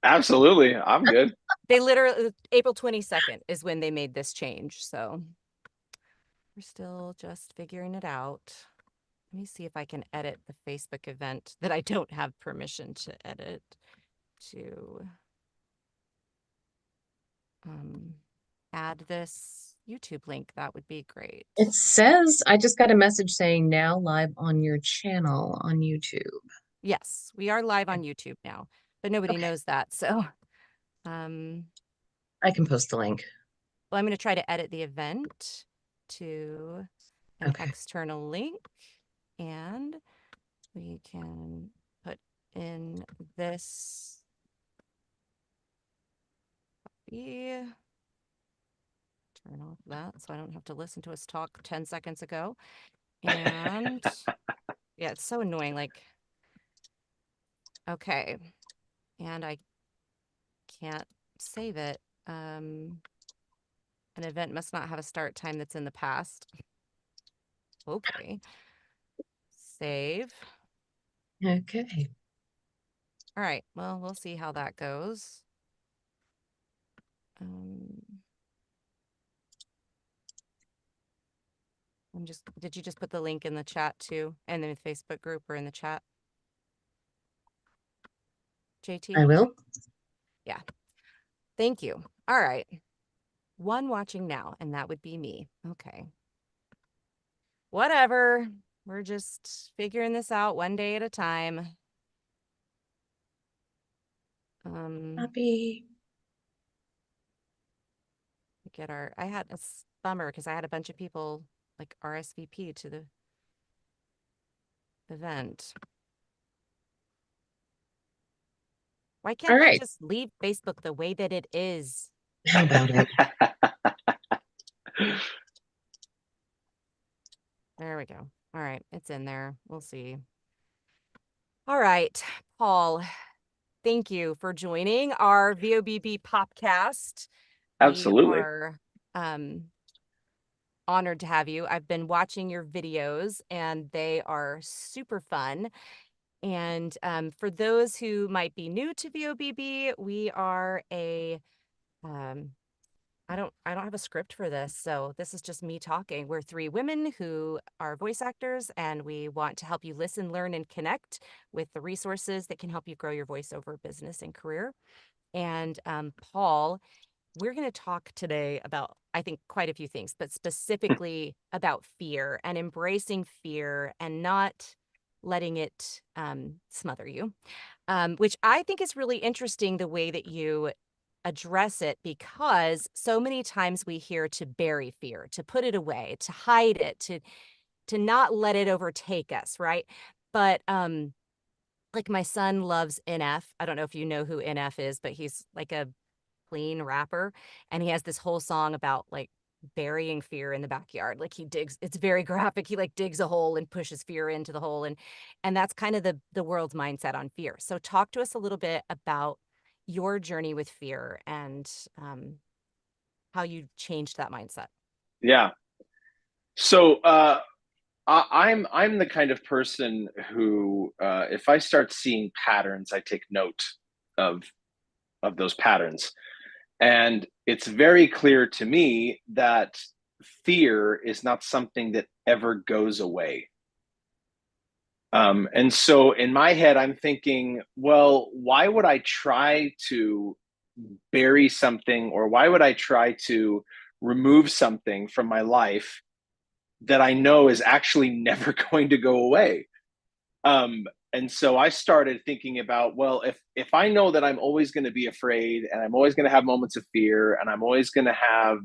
Absolutely. I'm good. They literally, April 22nd is when they made this change. So we're still just figuring it out. Let me see if I can edit the Facebook event that I don't have permission to edit to um, add this YouTube link. That would be great. It says, I just got a message saying now live on your channel on YouTube. Yes, we are live on YouTube now, but nobody Okay, knows that. So, um, I can post the link. well, I'm going to try to edit the event to an Okay. external link, and we can put in this. Turn off that so I don't have to listen to us talk 10 seconds ago. And yeah, it's so annoying. Like, okay. And I can't save it. An event must not have a start time that's in the past. Okay. Save. Okay. All right. Well, we'll see how that goes. Um, did you just put the link in the chat too? And in the Facebook group or in the chat? JT? I will. Yeah. Thank you. All right. One watching now, and that would be me. Okay. Whatever. We're just figuring this out one day at a time. Happy. I had a bummer because I had a bunch of people like RSVP to the event. Why All can't they right. just leave Facebook the way that it is? How about it? There we go. All right, it's in there. We'll see. All right, Paul, thank you for joining our VOBB Popcast. We Absolutely. are honored to have you. I've been watching your videos and they are super fun. And for those who might be new to VOBB, we are a I don't have a script for this, so this is just me talking. We're three women who are voice actors, and we want to help you listen, learn, and connect with the resources that can help you grow your voiceover business and career. And Paul, we're going to talk today about, I think, quite a few things, but specifically about fear and embracing fear and not letting it smother you, which I think is really interesting the way that you address it, because so many times we hear to bury fear, to put it away, to hide it, to not let it overtake us, right? But like my son loves NF. I don't know if you know who NF is, but he's like a clean rapper, and he has this whole song about like burying fear in the backyard. Like he digs, it's very graphic. He like digs a hole and pushes fear into the hole, and that's kind of the world's mindset on fear. So talk to us a little bit about your journey with fear and how you changed that mindset. Yeah. So I'm the kind of person who if I start seeing patterns, I take note of those patterns. And it's very clear to me that fear is not something that ever goes away. And so in my head, I'm thinking, well, why would I try to bury something, or why would I try to remove something from my life that I know is actually never going to go away? Um, and so I started thinking about, well, if I know that I'm always going to be afraid, and I'm always going to have moments of fear, and I'm always going to have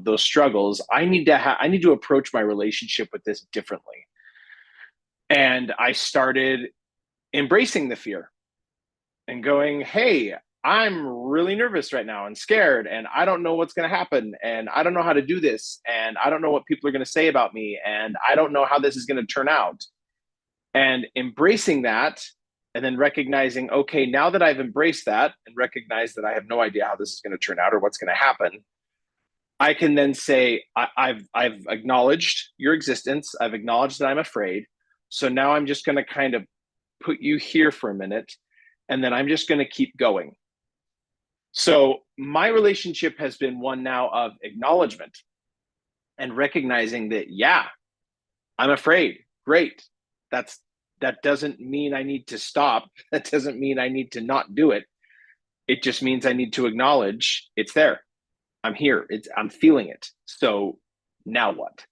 those struggles, I need to approach my relationship with this differently. And I started embracing the fear and going, hey, I'm really nervous right now and scared, and I don't know what's going to happen, and I don't know how to do this, and I don't know what people are going to say about me, and I don't know how this is going to turn out. And embracing that, and then recognizing, okay, now that I've embraced that and recognized that I have no idea how this is going to turn out or what's going to happen, I can then say, I've acknowledged your existence. I've acknowledged that I'm afraid. So now I'm just going to kind of put you here for a minute and then I'm just going to keep going. So my relationship has been one now of acknowledgement and recognizing that, yeah, I'm afraid. Great. That doesn't mean I need to stop. That doesn't mean I need to not do it. It just means I need to acknowledge it's there. I'm here. I'm feeling it. So now what?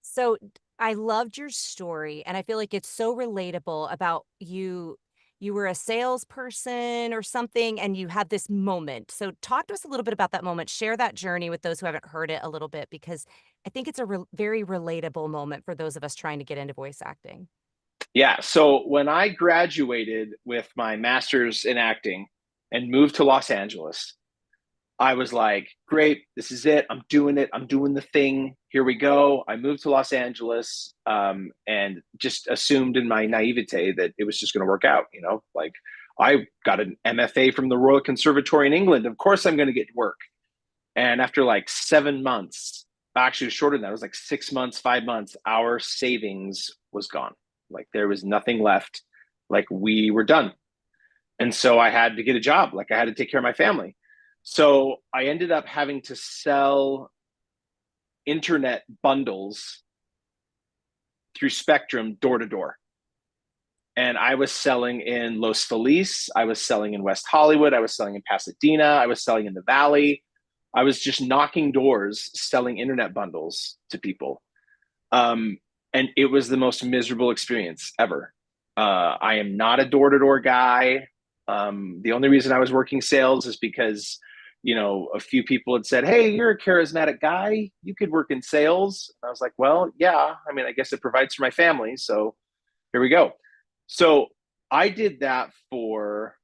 So I loved your story, and I feel like it's so relatable about you were a salesperson or something and you had this moment. So talk to us a little bit about that moment. Share that journey with those who haven't heard it a little bit, because I think it's a very relatable moment for those of us trying to get into voice acting. Yeah. So when I graduated with my master's in acting and moved to Los Angeles, I was like, great, this is it. I'm doing it. I'm doing the thing. Here we go. I moved to Los Angeles, and just assumed in my naivete that it was just going to work out. Like, I got an MFA from the Royal Conservatory in England. Of course, I'm going to get work. And after like 7 months, actually shorter than that, it was like 6 months, 5 months, our savings was gone. Like, there was nothing left. Like, we were done. And so I had to get a job. Like, I had to take care of my family. So I ended up having to sell internet bundles through Spectrum door to door. And I was selling in Los Feliz. I was selling in West Hollywood. I was selling in Pasadena. I was selling in the Valley. I was just knocking doors, selling internet bundles to people. And it was the most miserable experience ever. I am not a door to door guy. The only reason I was working sales is because, a few people had said, "Hey, you're a charismatic guy. You could work in sales." I was like, well, yeah, I mean, I guess it provides for my family. So here we go. So I did that for,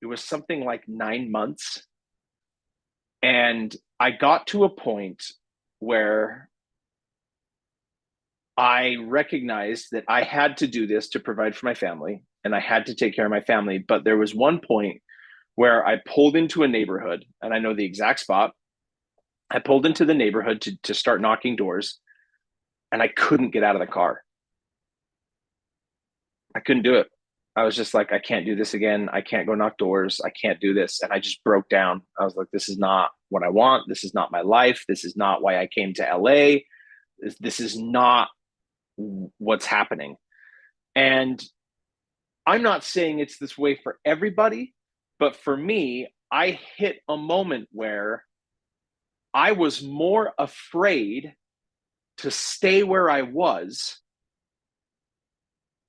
it was something like 9 months. And I got to a point where I recognized that I had to do this to provide for my family and I had to take care of my family. But there was one point where I pulled into a neighborhood, and I know the exact spot. I pulled into the neighborhood to start knocking doors, and I couldn't get out of the car. I couldn't do it. I was just like, I can't do this again. I can't go knock doors. I can't do this. And I just broke down. I was like, this is not what I want. This is not my life. This is not why I came to LA. This is not what's happening. And I'm not saying it's this way for everybody, but for me, I hit a moment where I was more afraid to stay where I was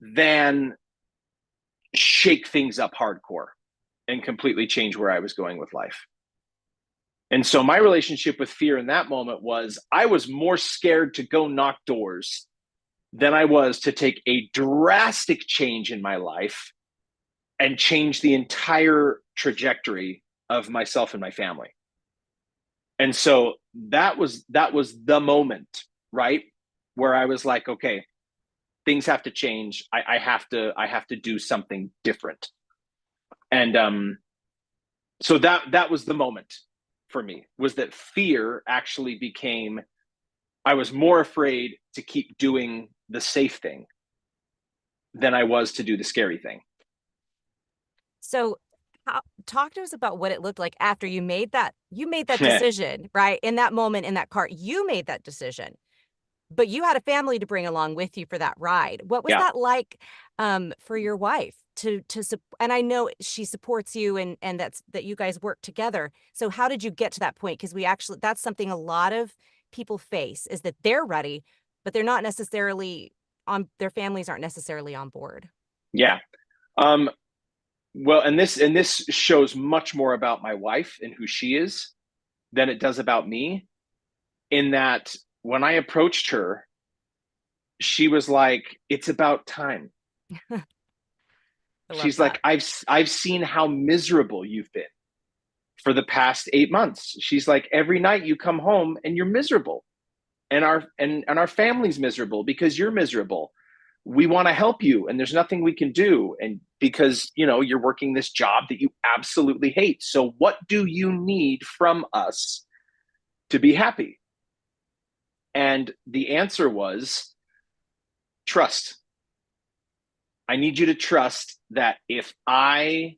than shake things up hardcore and completely change where I was going with life. And so my relationship with fear in that moment was, I was more scared to go knock doors than I was to take a drastic change in my life and change the entire trajectory of myself and my family. And so that was the moment, right? Where I was like, okay, things have to change. I have to do something different. And so that was the moment for me, was that fear actually became, I was more afraid to keep doing the safe thing than I was to do the scary thing. So talk to us about what it looked like after you made that decision, right? In that moment in that car, you made that decision. But you had a family to bring along with you for that ride. What was Yeah. that like for your wife and I know she supports you and that you guys work together. So how did you get to that point? Because that's something a lot of people face, is that they're ready, but they're not necessarily their families aren't necessarily on board. Yeah. Well, and this shows much more about my wife and who she is than it does about me, in that when I approached her, she was like, it's about time. She's like, I've seen how miserable you've been for the past 8 months. She's like, every night you come home and you're miserable, and our family's miserable because you're miserable. We want to help you, and there's nothing we can do, and because you're working this job that you absolutely hate. So what do you need from us to be happy? And the answer was trust. I need you to trust that if I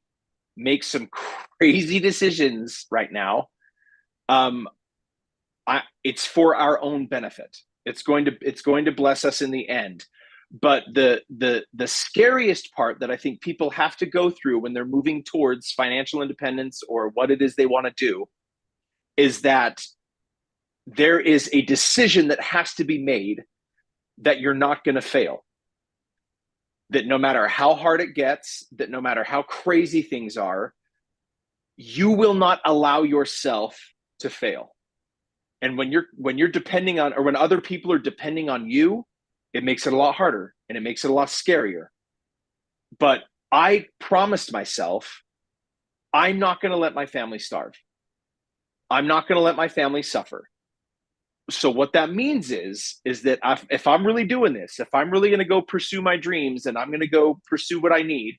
make some crazy decisions right now, it's for our own benefit. It's going to bless us in the end. But the scariest part that I think people have to go through when they're moving towards financial independence or what it is they want to do is that there is a decision that has to be made that you're not going to fail. That no matter how hard it gets, that no matter how crazy things are, you will not allow yourself to fail. And when you're depending on, or when other people are depending on you, it makes it a lot harder and it makes it a lot scarier. But I promised myself, I'm not going to let my family starve. I'm not going to let my family suffer. So what that means is that if I'm really doing this, if I'm really going to go pursue my dreams and I'm going to go pursue what I need,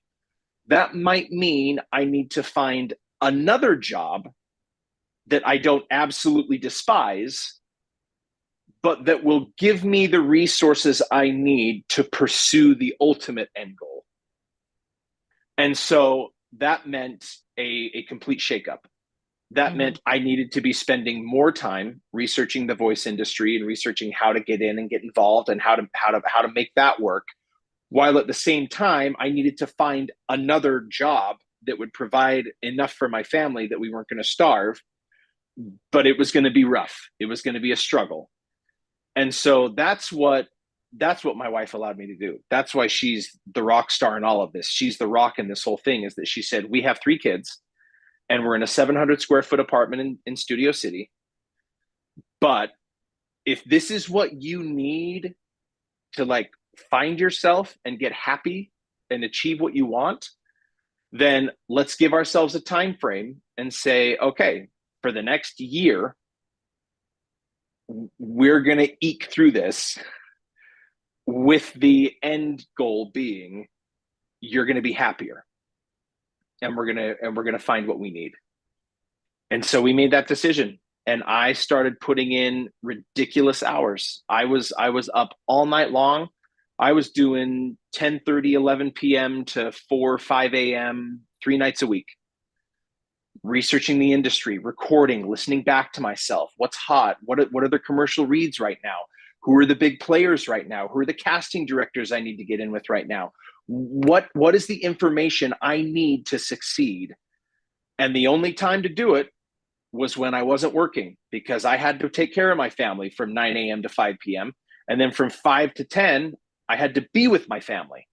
that might mean I need to find another job that I don't absolutely despise, but that will give me the resources I need to pursue the ultimate end goal. And so that meant a complete shakeup. That meant I needed to be spending more time researching the voice industry and researching how to get in and get involved and how to make that work. While at the same time, I needed to find another job that would provide enough for my family that we weren't going to starve, but it was going to be rough. It was going to be a struggle. And so that's what my wife allowed me to do. That's why she's the rock star in all of this. She's the rock in this whole thing, is that she said, we have 3 kids and we're in a 700 square foot apartment in Studio City. But if this is what you need to like find yourself and get happy and achieve what you want, then let's give ourselves a time frame and say, okay, for the next year, we're going to eke through this with the end goal being you're going to be happier. And we're going to find what we need. And so we made that decision and I started putting in ridiculous hours. I was up all night long. I was doing 10:30, 11 p.m. to 4, 5 a.m. 3 nights a week, researching the industry, recording, listening back to myself. What's hot? What are the commercial reads right now? Who are the big players right now? Who are the casting directors I need to get in with right now? What is the information I need to succeed? And the only time to do it was when I wasn't working, because I had to take care of my family from 9 a.m. to 5 p.m. And then from 5 to 10, I had to be with my family.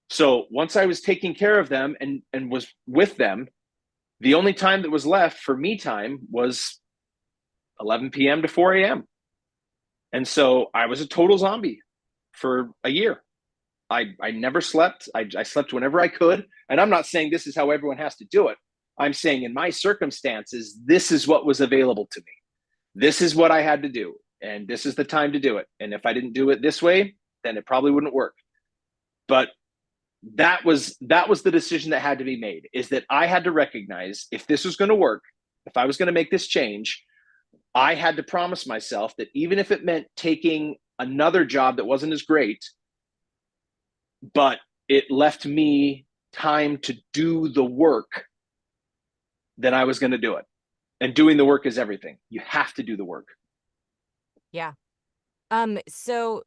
So once I was taking care of them and was with them, the only time that was left for me time was 11 p.m. to 4 a.m. And so I was a total zombie for a year. I never slept. I slept whenever I could. And I'm not saying this is how everyone has to do it. I'm saying in my circumstances, this is what was available to me. This is what I had to do. And this is the time to do it. And if I didn't do it this way, then it probably wouldn't work. But that was the decision that had to be made, is that I had to recognize if this was going to work, if I was going to make this change, I had to promise myself that even if it meant taking another job that wasn't as great, but it left me time to do the work, then I was going to do it. And doing the work is everything. You have to do the work. Yeah. So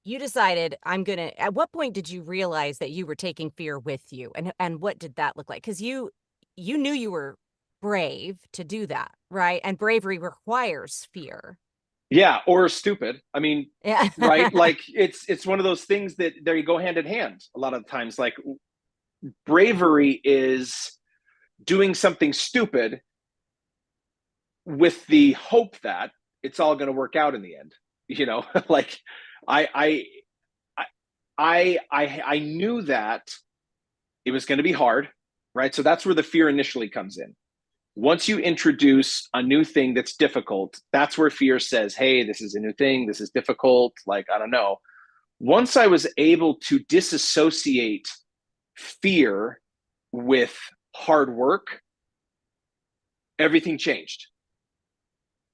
you decided at what point did you realize that you were taking fear with you, and what did that look like? Because you knew you were brave to do that, right? And bravery requires fear. Yeah, or stupid. I mean, Yeah. right? Like it's one of those things that there you go hand in hand a lot of times. Like bravery is doing something stupid with the hope that it's all going to work out in the end. You know, like I knew that it was going to be hard, right? So that's where the fear initially comes in. Once you introduce a new thing that's difficult, that's where fear says, hey, this is a new thing. This is difficult. Like, I don't know. Once I was able to disassociate fear with hard work, everything changed,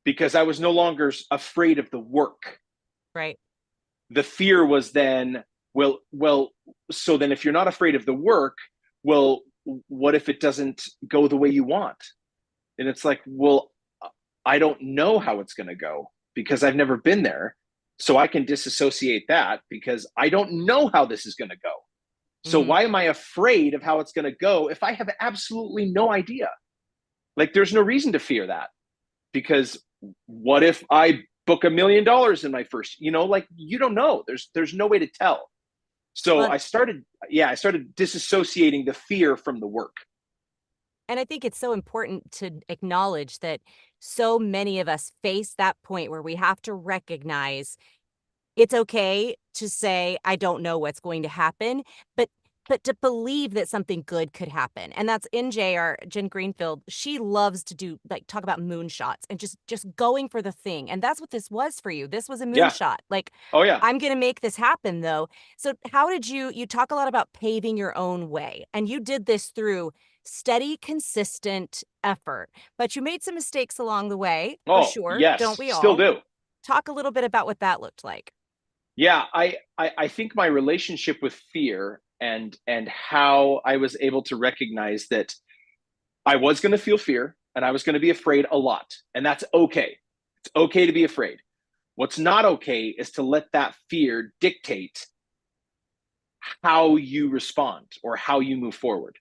because I was no longer afraid of the work. Right. The fear was then, Well, so then if you're not afraid of the work, well, what if it doesn't go the way you want? And it's like, well, I don't know how it's going to go because I've never been there. So I can disassociate that because I don't know how this is going to go. So Mhm. why am I afraid of how it's going to go if I have absolutely no idea? Like, there's no reason to fear that, because what if I book $1 million in my first, like, you don't know. There's no way to tell. So Well, I started disassociating the fear from the work. and I think it's so important to acknowledge that so many of us face that point where we have to recognize it's okay to say, "I don't know what's going to happen," but to believe that something good could happen, and that's NJ, our Jen Greenfield, she loves to do like, talk about moonshots and just going for the thing, and that's what this was for you. This was a Yeah. moonshot, like, Oh yeah. "I'm gonna make this happen, though." So how did you talk a lot about paving your own way, and you did this through steady, consistent effort, but you made some mistakes along the way, for Oh sure, don't yes, we still all? do. Talk a little bit about what that looked like. Yeah, I think my relationship with fear and how I was able to recognize that I was going to feel fear and I was going to be afraid a lot, and that's okay. It's okay to be afraid. What's not okay is to let that fear dictate how you respond or how you move forward.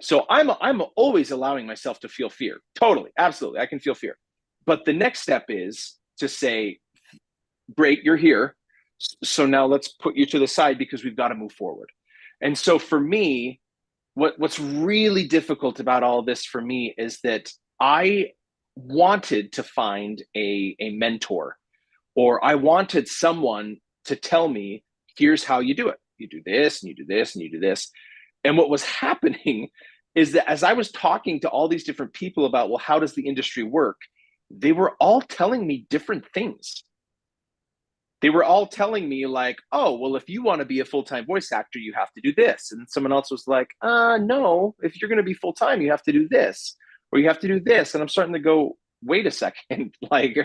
So I'm always allowing myself to feel fear. Totally, absolutely, I can feel fear. But the next step is to say, great, you're here. So now let's put you to the side because we've got to move forward. And so for me, what's really difficult about all this for me is that I wanted to find a mentor, or I wanted someone to tell me, here's how you do it. You do this and you do this and you do this. And what was happening is that as I was talking to all these different people about, well, how does the industry work? They were all telling me different things. They were all telling me like, oh, well, if you want to be a full-time voice actor, you have to do this. And someone else was like, no, if you're going to be full-time, you have to do this, or you have to do this. And I'm starting to go, wait a second, like,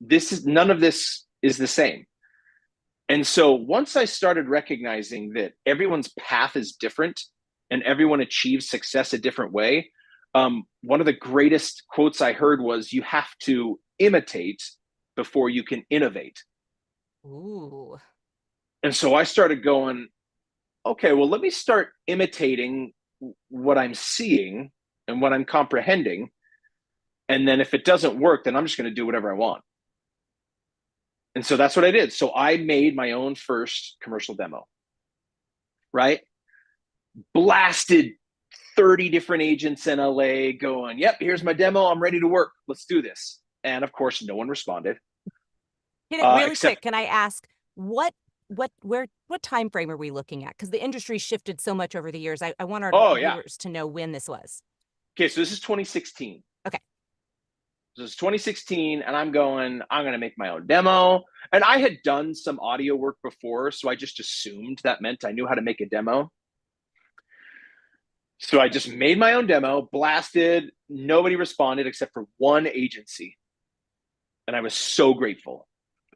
none of this is the same. And so once I started recognizing that everyone's path is different and everyone achieves success a different way, one of the greatest quotes I heard was, you have to imitate before you can innovate. Ooh. And so I started going, okay, well, let me start imitating what I'm seeing and what I'm comprehending. And then if it doesn't work, then I'm just going to do whatever I want. And so that's what I did. So I made my own first commercial demo, right? Blasted 30 different agents in LA going, yep, here's my demo. I'm ready to work. Let's do this. And of course, no one responded. Can it really Except, quick, can I ask what time frame are we looking at? Because the industry shifted so much over the years. I want our oh, yeah. viewers to know when this was. Okay, so this is 2016. Okay. So it's 2016, and I'm going to make my own demo. And I had done some audio work before, so I just assumed that meant I knew how to make a demo. So I just made my own demo, blasted. Nobody responded except for one agency. And I was so grateful.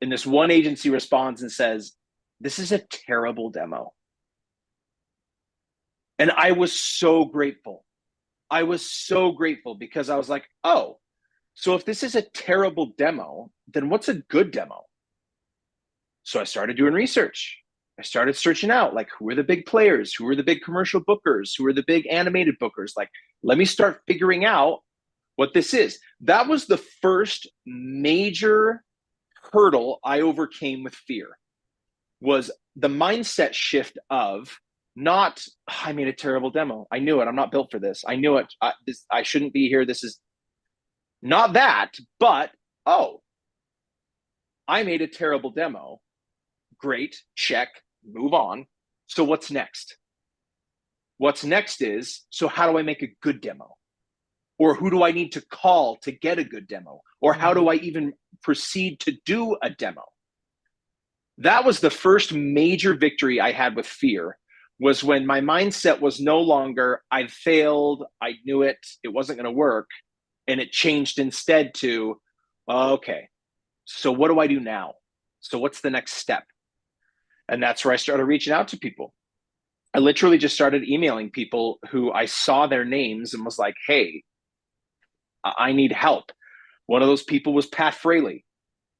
And this one agency responds and says, this is a terrible demo. And I was so grateful. I was so grateful because I was like, oh, so if this is a terrible demo, then what's a good demo? So I started doing research. I started searching out, like, who are the big players? Who are the big commercial bookers? Who are the big animated bookers? Like, let me start figuring out what this is. That was the first major hurdle I overcame with fear, was the mindset shift of not, I made a terrible demo. I knew it. I'm not built for this. I knew it. I shouldn't be here. This is not that, but, oh, I made a terrible demo. Great, check, move on. So what's next? What's next is, so how do I make a good demo? Or who do I need to call to get a good demo? Or how do I even proceed to do a demo? That was the first major victory I had with fear, was when my mindset was no longer, I failed, I knew it, it wasn't going to work. And it changed instead to, okay, so what do I do now? So what's the next step? And that's where I started reaching out to people. I literally just started emailing people who I saw their names and was like, hey, I need help. One of those people was Pat Fraley,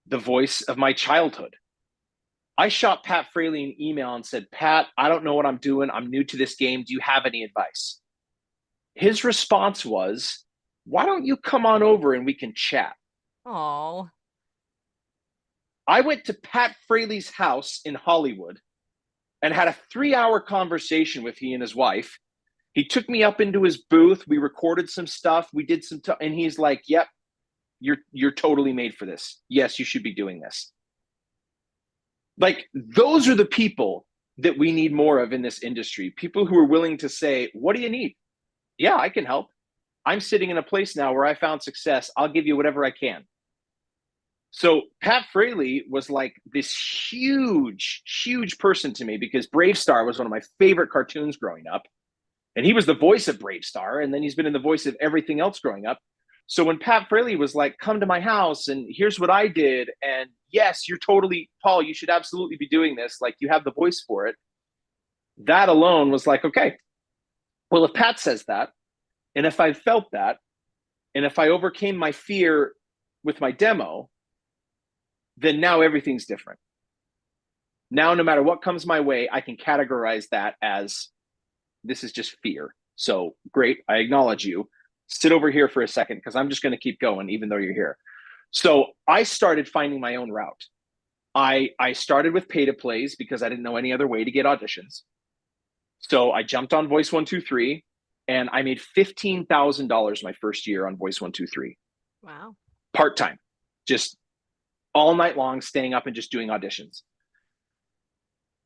the voice of my childhood. I shot Pat Fraley an email and said, Pat, I don't know what I'm doing. I'm new to this game. Do you have any advice? His response was, why don't you come on over and we can chat? Oh. I went to Pat Fraley's house in Hollywood and had a 3-hour conversation with he and his wife. He took me up into his booth. We recorded some stuff. We did some, and he's like, yep, you're totally made for this. Yes, you should be doing this. Like, those are the people that we need more of in this industry. People who are willing to say, what do you need? Yeah, I can help. I'm sitting in a place now where I found success. I'll give you whatever I can. So Pat Fraley was like this huge, huge person to me because Brave Star was one of my favorite cartoons growing up. And he was the voice of Brave Star. And then he's been in the voice of everything else growing up. So when Pat Fraley was like, come to my house and here's what I did. And yes, you're totally, Paul, you should absolutely be doing this. Like, you have the voice for it. That alone was like, okay, well, if Pat says that, and if I felt that, and if I overcame my fear with my demo, then now everything's different. Now, no matter what comes my way, I can categorize that as this is just fear. So great, I acknowledge you. Sit over here for a second because I'm just going to keep going even though you're here. So I started finding my own route. I started with pay to plays because I didn't know any other way to get auditions. So I jumped on Voice 123 and I made $15,000 my first year on Voice 123. Wow. Part-time, just all night long, staying up and just doing auditions.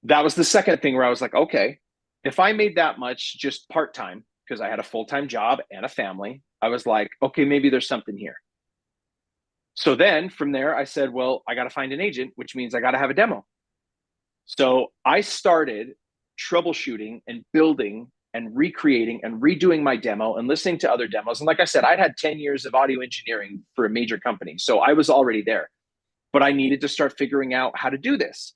That was the second thing where I was like, okay, if I made that much just part-time, because I had a full-time job and a family, I was like, okay, maybe there's something here. So then from there, I said, well, I got to find an agent, which means I got to have a demo. So I started troubleshooting and building and recreating and redoing my demo and listening to other demos. And like I said, I'd had 10 years of audio engineering for a major company. So I was already there, but I needed to start figuring out how to do this.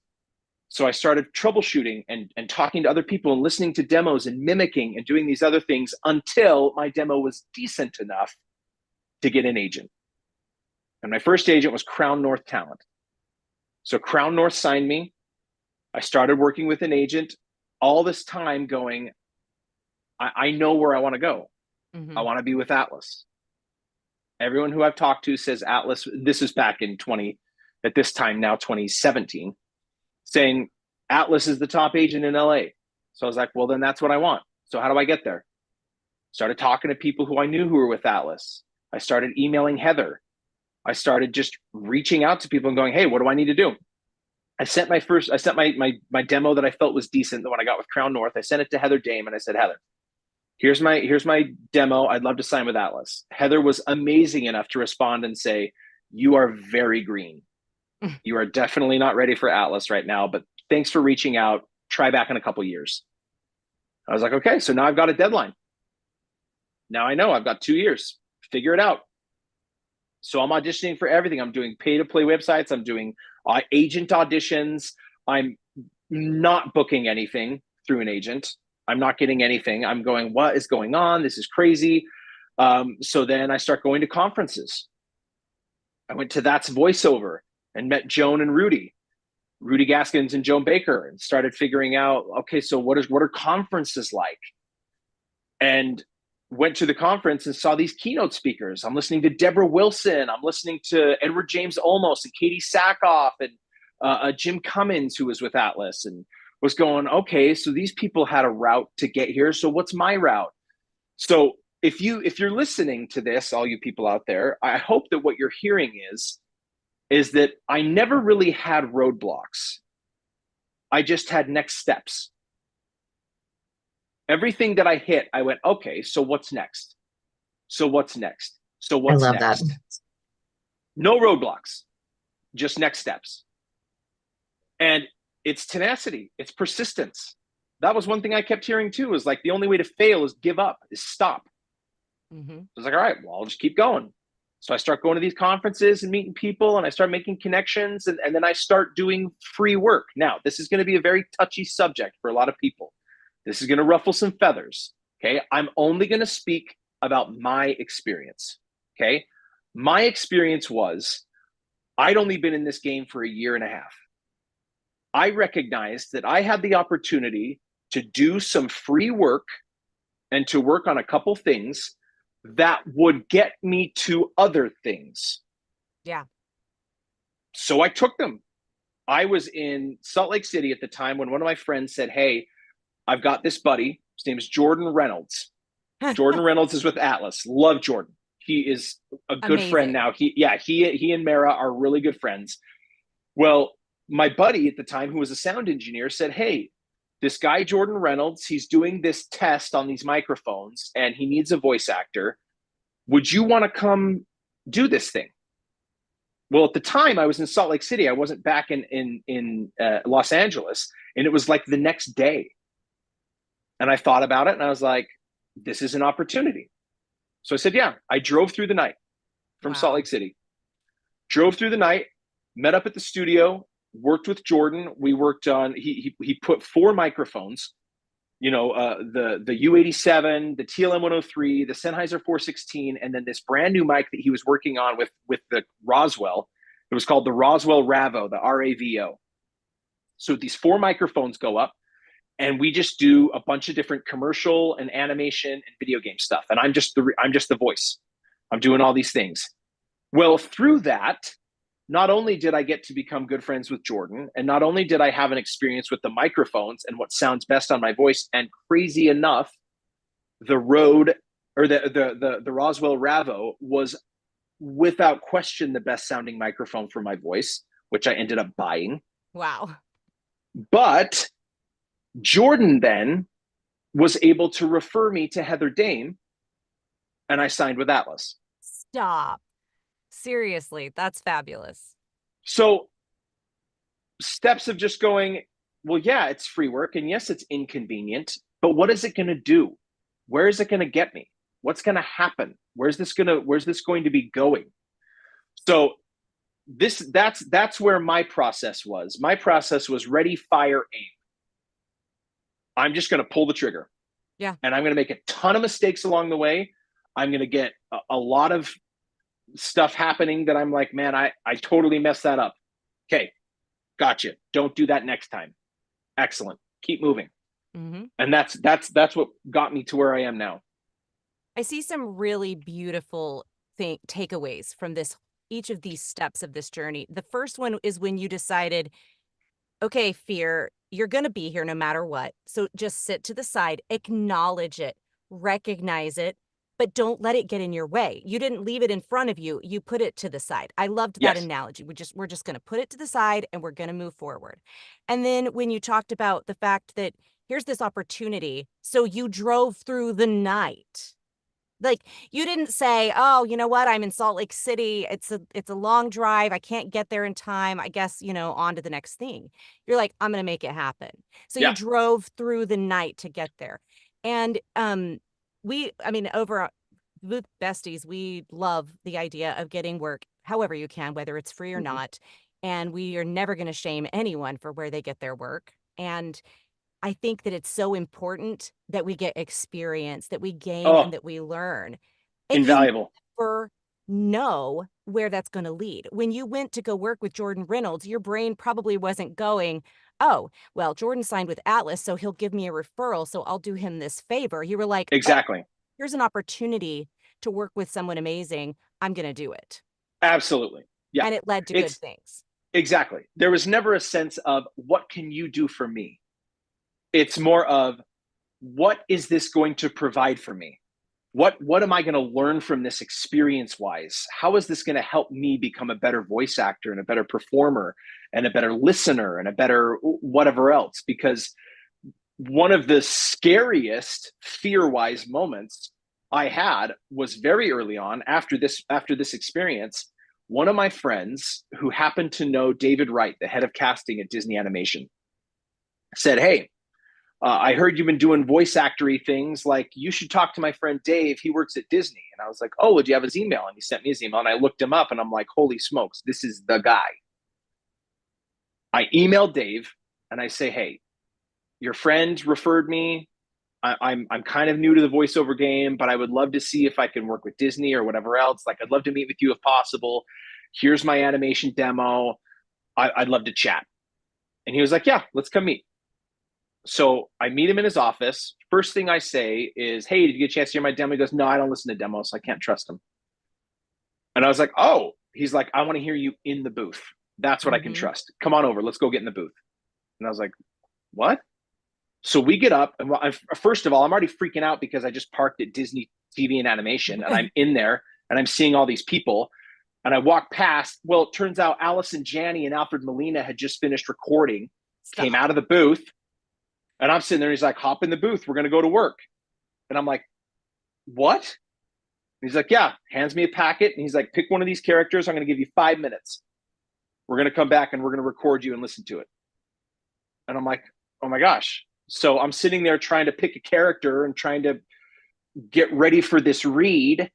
So I started troubleshooting and talking to other people and listening to demos and mimicking and doing these other things until my demo was decent enough to get an agent. And my first agent was Crown North Talent. So Crown North signed me. I started working with an agent all this time going, I know where I want to go. Mm-hmm. I want to be with Atlas. Everyone who I've talked to says Atlas, this is back in at this time now, 2017, saying Atlas is the top agent in LA. So I was like, well, then that's what I want. So how do I get there? Started talking to people who I knew who were with Atlas. I started emailing Heather. I started just reaching out to people and going, hey, what do I need to do? I sent my demo that I felt was decent, the one I got with Crown North. I sent it to Heather Dame and I said, Heather, here's my demo. I'd love to sign with Atlas. Heather was amazing enough to respond and say, you are very green. You are definitely not ready for Atlas right now, but thanks for reaching out. Try back in a couple years. I was like, okay, so now I've got a deadline. Now I know I've got 2 years. Figure it out. So I'm auditioning for everything. I'm doing pay-to-play websites. I'm doing agent auditions. I'm not booking anything through an agent. I'm not getting anything. I'm going, what is going on? This is crazy. So then I start going to conferences. I went to That's Voiceover and met Joan and Rudy Gaskins and Joan Baker, and started figuring out, okay, so what are conferences like? And went to the conference and saw these keynote speakers. I'm listening to Deborah Wilson. I'm listening to Edward James Olmos and Katie Sackhoff and Jim Cummins, who was with Atlas, and was going, okay, so these people had a route to get here. So what's my route? So if you're listening to this, all you people out there, I hope that what you're hearing is that I never really had roadblocks. I just had next steps. Everything that I hit, I went, okay, so what's next? So what's next? So what's I love next? that. No roadblocks, just next steps. And it's tenacity, it's persistence. That was one thing I kept hearing too, is like the only way to fail is give up, is stop. Mm-hmm. I was like, all right, well, I'll just keep going. So I start going to these conferences and meeting people, and I start making connections, and then I start doing free work. Now, this is going to be a very touchy subject for a lot of people. This is going to ruffle some feathers. Okay. I'm only going to speak about my experience. Okay. My experience was I'd only been in this game for a year and a half. I recognized that I had the opportunity to do some free work and to work on a couple things that would get me to other things. Yeah. So I took them. I was in Salt Lake City at the time when one of my friends said, "Hey, I've got this buddy. His name is Jordan Reynolds. Jordan Reynolds is with Atlas. Love Jordan. He is a good friend Amazing. now. He and Mara are really good friends. Well, my buddy at the time, who was a sound engineer, said, "Hey, this guy, Jordan Reynolds, he's doing this test on these microphones and he needs a voice actor. Would you want to come do this thing?" Well, at the time, I was in Salt Lake City. I wasn't back in Los Angeles. And it was like the next day. And I thought about it and I was like, this is an opportunity. So I said, yeah. I drove through the night from Salt Wow. Lake City, drove through the night, met up at the studio, worked with Jordan. We worked on, he put 4 microphones, the U87, the TLM 103, the Sennheiser 416, and then this brand new mic that he was working on with the Roswell. It was called the Roswell Ravo, the RAVO. So these 4 microphones go up, and we just do a bunch of different commercial and animation and video game stuff. And I'm just the voice. I'm doing all these things. Well, through that, not only did I get to become good friends with Jordan, and not only did I have an experience with the microphones and what sounds best on my voice, and crazy enough, the Rode or the Roswell Ravo was without question the best sounding microphone for my voice, which I ended up buying. Wow. But Jordan then was able to refer me to Heather Dame, and I signed with Atlas. Stop. Seriously, that's fabulous. So steps of just going, well, yeah, it's free work, and yes, it's inconvenient, but what is it going to do? Where is it going to get me? What's going to happen? Where's this going to be going? So that's where my process was. My process was ready, fire, aim. I'm just going to pull the trigger. Yeah. And I'm going to make a ton of mistakes along the way. I'm going to get a lot of stuff happening that I'm like, man, I totally messed that up. Okay, gotcha. Don't do that next time. Excellent. Keep moving. Mm-hmm. And that's what got me to where I am now. I see some really beautiful takeaways from each of these steps of this journey. The first one is when you decided, okay, fear, you're going to be here no matter what. So just sit to the side, acknowledge it, recognize it, but don't let it get in your way. You didn't leave it in front of you. You put it to the side. I loved that Yes. analogy. We're just going to put it to the side and we're going to move forward. And then when you talked about the fact that here's this opportunity, so you drove through the night. Like, you didn't say, oh, you know what? I'm in Salt Lake City. It's a long drive. I can't get there in time. I guess, on to the next thing. You're like, I'm going to make it happen. So Yeah. you drove through the night to get there. And over with Besties, we love the idea of getting work however you can, whether it's free or not. And we are never going to shame anyone for where they get their work. And I think that it's so important that we get experience, that we gain and that we learn. And Invaluable. you never know where that's going to lead. When you went to go work with Jordan Reynolds, your brain probably wasn't going, oh, well, Jordan signed with Atlas, so he'll give me a referral, so I'll do him this favor. You were like, Exactly. oh, here's an opportunity to work with someone amazing. I'm going to do it. Absolutely. Yeah. And it led to good things. Exactly. There was never a sense of, what can you do for me? It's more of, what is this going to provide for me? What am I going to learn from this experience-wise? How is this going to help me become a better voice actor and a better performer and a better listener and a better whatever else? Because one of the scariest fear-wise moments I had was very early on after this experience. One of my friends who happened to know David Wright, the head of casting at Disney Animation, said, hey, I heard you've been doing voice actory things. Like, you should talk to my friend Dave. He works at Disney. And I was like, oh, would you have his email? And he sent me his email, and I looked him up, and I'm like, holy smokes, this is the guy. I emailed Dave and I say, hey, your friend referred me. I'm kind of new to the voiceover game, but I would love to see if I can work with Disney or whatever else. Like, I'd love to meet with you if possible. Here's my animation demo. I'd love to chat. And he was like, yeah, let's come meet. So I meet him in his office. First thing I say is, hey, did you get a chance to hear my demo? He goes, no, I don't listen to demos, so I can't trust him. And I was like, oh, he's like, I want to hear you in the booth. That's what I can trust. Come on over. Let's go get in the booth. And I was like, what? So we get up, and first of all, I'm already freaking out because I just parked at Disney TV and animation, and I'm in there, and I'm seeing all these people. And I walk past. Well, it turns out Allison Janney and Alfred Molina had just finished recording, came out of the booth, and I'm sitting there. And he's like, hop in the booth. We're going to go to work. And I'm like, what? And he's like, yeah, hands me a packet. And he's like, pick one of these characters. I'm going to give you 5 minutes. We're going to come back and we're going to record you and listen to it. And I'm like, oh my gosh. So I'm sitting there trying to pick a character and trying to get ready for this read.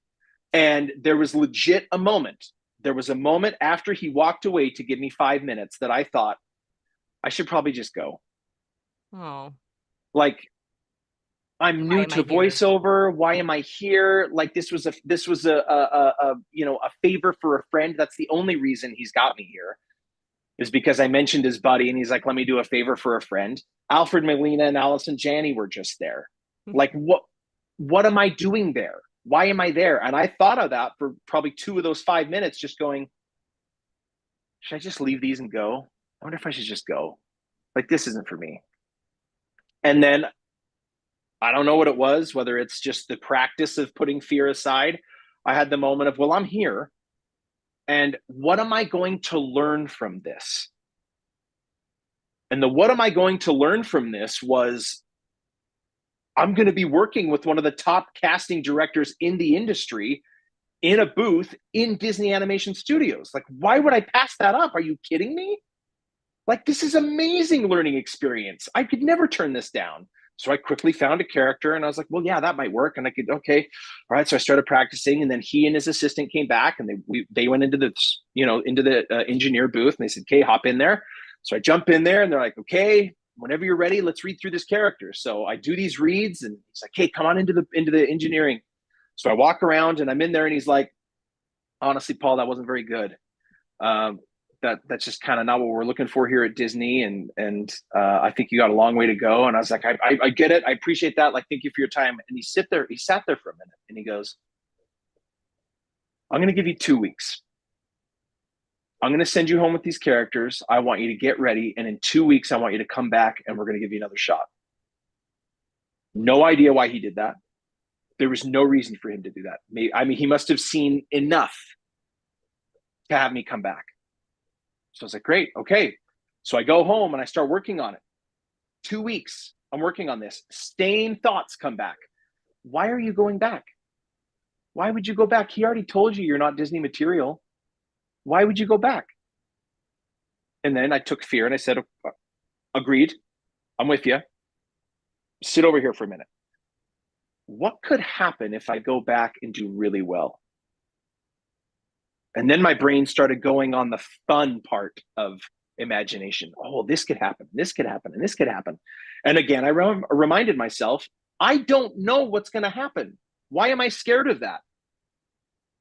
And there was legit a moment. There was a moment after he walked away to give me 5 minutes that I thought I should probably just go. Oh. Like, I'm new to voiceover. Why am I here? Like, this was a favor for a friend. That's the only reason he's got me here, is because I mentioned his buddy, and he's like, let me do a favor for a friend. Alfred Molina and Allison Janney were just there. Like, what am I doing there? Why am I there? And I thought of that for probably 2 of those 5 minutes, just going, should I just leave these and go? I wonder if I should just go. Like, this isn't for me. And then I don't know what it was, whether it's just the practice of putting fear aside. I had the moment of, well, I'm here. And what am I going to learn from this? And what am I going to learn from this was, I'm going to be working with one of the top casting directors in the industry in a booth in Disney Animation Studios. Like, why would I pass that up? Are you kidding me? Like, this is amazing learning experience. I could never turn this down. So I quickly found a character, and I was like, well, yeah, that might work. And I could, okay. All right. So I started practicing, and then he and his assistant came back, and they went into the engineer booth, and they said, okay, hop in there. So I jump in there, and they're like, okay, whenever you're ready, let's read through this character. So I do these reads, and he's like, hey, come on into the engineering. So I walk around, and I'm in there, and he's like, honestly, Paul, that wasn't very good. That's just kind of not what we're looking for here at Disney. And I think you got a long way to go. And I was like, I get it. I appreciate that. Like, thank you for your time. And he sat there for a minute, and he goes, I'm going to give you 2 weeks. I'm going to send you home with these characters. I want you to get ready. And in 2 weeks, I want you to come back, and we're going to give you another shot. No idea why he did that. There was no reason for him to do that. He must have seen enough to have me come back. So I was like, great, okay. So I go home and I start working on it. 2 weeks, I'm working on this. Same thoughts come back. Why are you going back? Why would you go back? He already told you you're not Disney material. Why would you go back? And then I took fear and I said, agreed, I'm with you. Sit over here for a minute. What could happen if I go back and do really well? And then my brain started going on the fun part of imagination. Oh, this could happen. This could happen. And this could happen. And again, I reminded myself, I don't know what's going to happen. Why am I scared of that?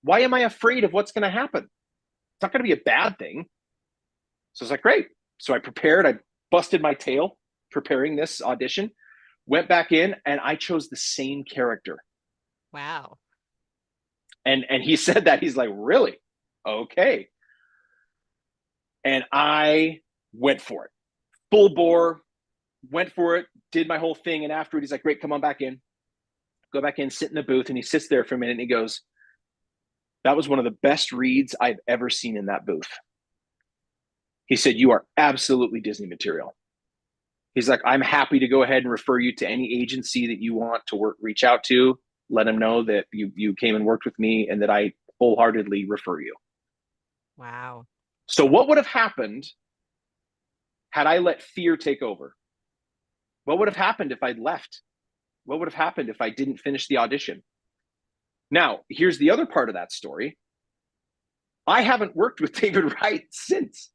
Why am I afraid of what's going to happen? It's not going to be a bad thing. So I was like, great. So I prepared. I busted my tail preparing this audition, went back in, and I chose the same character. Wow. And he said that. He's like, really? Okay. And I went for it. Full bore, went for it, did my whole thing. And afterward, he's like, great, come on back in. Go back in, sit in the booth. And he sits there for a minute and he goes, that was one of the best reads I've ever seen in that booth. He said, you are absolutely Disney material. He's like, I'm happy to go ahead and refer you to any agency that you want to reach out to. Let them know that you came and worked with me and that I wholeheartedly refer you. Wow. So what would have happened had I let fear take over? What would have happened if I'd left? What would have happened if I didn't finish the audition? Now, here's the other part of that story. I haven't worked with David Wright since.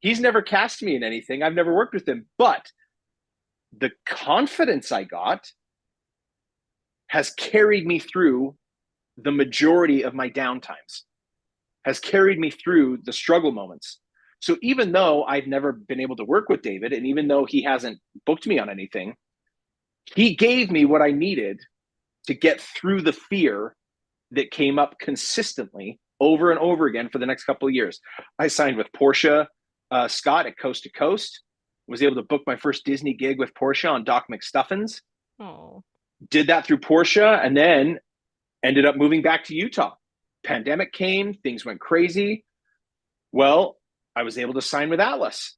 He's never cast me in anything. I've never worked with him. But the confidence I got has carried me through the majority of my downtimes, has carried me through the struggle moments. So even though I've never been able to work with David, and even though he hasn't booked me on anything, he gave me what I needed to get through the fear that came up consistently over and over again for the next couple of years. I signed with Portia Scott at Coast to Coast, was able to book my first Disney gig with Portia on Doc McStuffins. Oh. Did that through Portia, and then ended up moving back to Utah. Pandemic came, things went crazy. Well, I was able to sign with Atlas.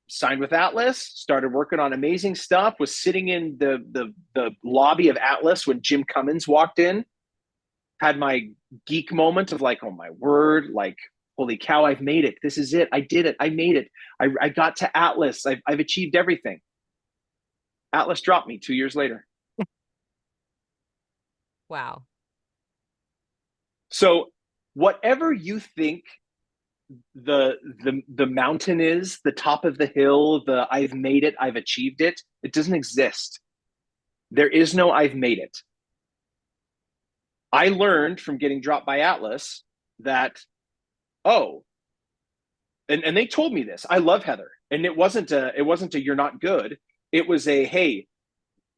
Signed with Atlas, started working on amazing stuff, was sitting in the lobby of Atlas when Jim Cummins walked in, had my geek moment of like, oh my word, like, holy cow, I've made it. This is it. I did it. I made it. I got to Atlas. I've achieved everything. Atlas dropped me 2 years later. Wow. So whatever you think the mountain is, the top of the hill, the I've made it, I've achieved it, it doesn't exist. There is no I've made it. I learned from getting dropped by Atlas that, oh, and they told me this. I love Heather. And it wasn't a you're not good. It was a, hey,